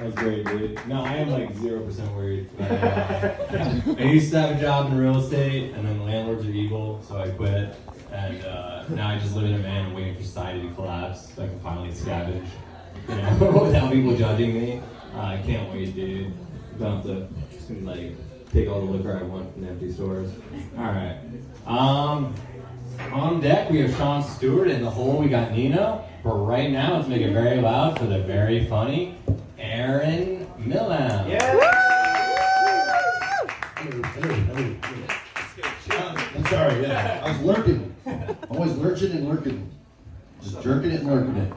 That was great, dude. No, I am like 0% worried. I used to have a job in real estate, and then the landlords are evil, so I quit. And now I just live in a van and waiting for society to collapse so I can finally scavenge, you know, without people judging me. I can't wait, dude. Don't have to just like take all the liquor I want from the empty stores. All right. On deck we have Sean Stewart. In the hole we got Nino. But right now, let's make it very loud for the very funny Aaron Millam. Yeah. Hey. I'm sorry, yeah. I was lurking. Always lurching and lurking. Just jerking it and lurking it.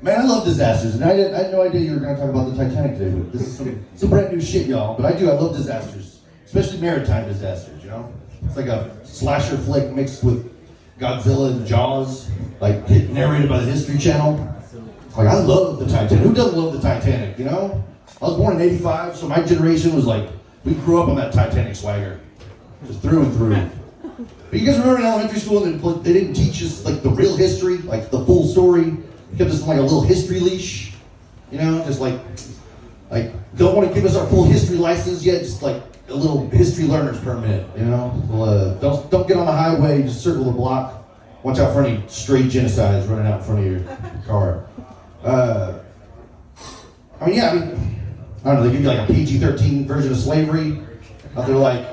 Man, I love disasters. And I had no idea you were going to talk about the Titanic today, but this is some brand new shit, y'all. But I love disasters. Especially maritime disasters, you know? It's like a slasher flick mixed with Godzilla and Jaws, like narrated by the History Channel. Like, I love the Titanic. Who doesn't love the Titanic, you know? I was born in '85, so my generation was like, we grew up on that Titanic swagger. Just through and through. But you guys remember in elementary school, they didn't teach us like the real history, like the full story. They kept us on like a little history leash, you know? Just like don't want to give us our full history license yet, just like a little history learner's permit, you know? Well, don't get on the highway, just circle the block. Watch out for any stray genocides running out in front of your car. I don't know, they give you like a PG-13 version of slavery. Out there like,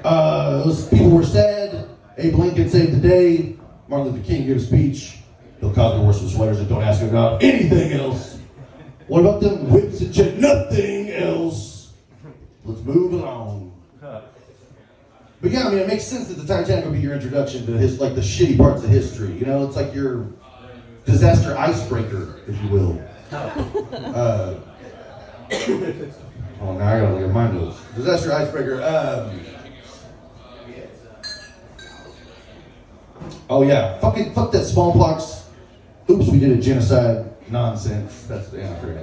those people were sad, Abe Lincoln saved the day, Martin Luther King gave a speech, Bill Cosby wore some sweaters that don't ask him about anything else. What about them whips and shit? Nothing else. Let's move along. But yeah, I mean, it makes sense that the Titanic would be your introduction to like the shitty parts of history. You know, it's like your disaster icebreaker, if you will. Oh, now I gotta look at my notes. Disaster icebreaker. Oh yeah, fuck that smallpox. Oops, we did a genocide nonsense. That's the answer.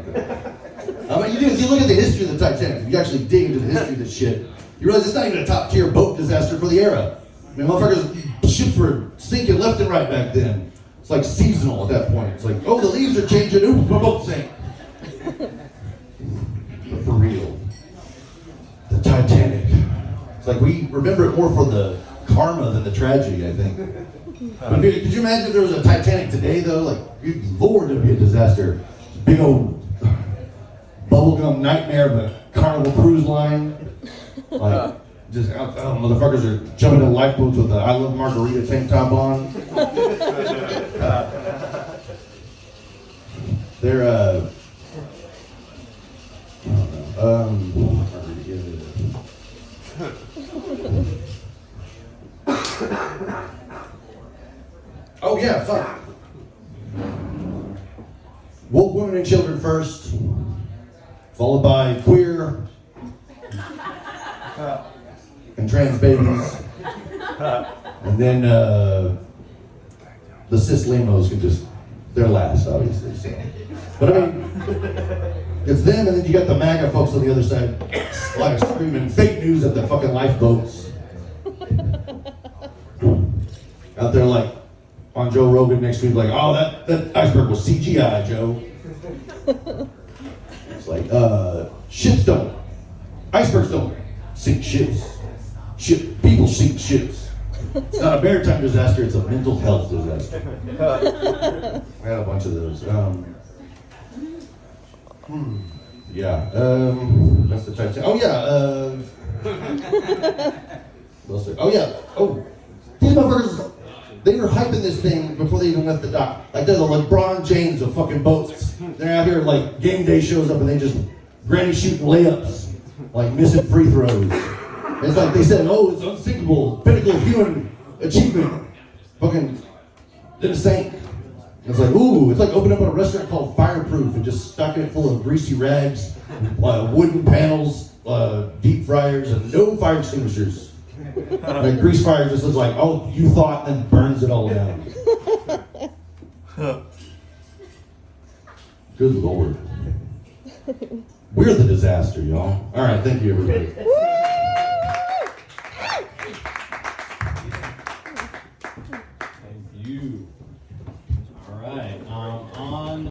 I mean, if you look at the history of the Titanic, if you actually dig into the history of this shit, you realize it's not even a top tier boat disaster for the era. I mean, motherfuckers, ships were sinking left and right back then. It's like seasonal at that point. It's like, oh, the leaves are changing. Oops, my boat sank. But for real, the Titanic. It's like we remember it more for the karma than the tragedy, I think. But could you imagine if there was a Titanic today, though? Like, Lord, it would be a disaster. Big old bubblegum nightmare of a Carnival cruise line. Like, just motherfuckers are jumping in lifeboats with the I Love Margarita tank top on. They're, I don't know. Oh yeah, fuck. Woke women and children first, followed by queer and trans babies, and then the cis limos can just, they're last, obviously. So. But I mean, it's them, and then you got the MAGA folks on the other side, like screaming fake news at the fucking lifeboats. Out there like, on Joe Rogan next week, like, oh, that iceberg was CGI, Joe. It's like, icebergs don't sink ships. People sink ships. It's not a maritime disaster, it's a mental health disaster. I had a bunch of those. That's the Titanic. Oh yeah, these motherfuckers, they were hyping this thing before they even left the dock. Like they're the LeBron James of fucking boats. They're out here like game day shows up and they just granny shooting layups, like missing free throws. It's like they said, oh, it's unsinkable, pinnacle of human achievement. Fucking, then it sank. It's like, ooh, it's like opening up a restaurant called Fireproof and just stocking it full of greasy rags, wooden panels, deep fryers, and no fire extinguishers. Like grease fire just looks like, oh, you thought, and then burns it all down. Good Lord. We're the disaster, y'all. All right, thank you, everybody. Thank you.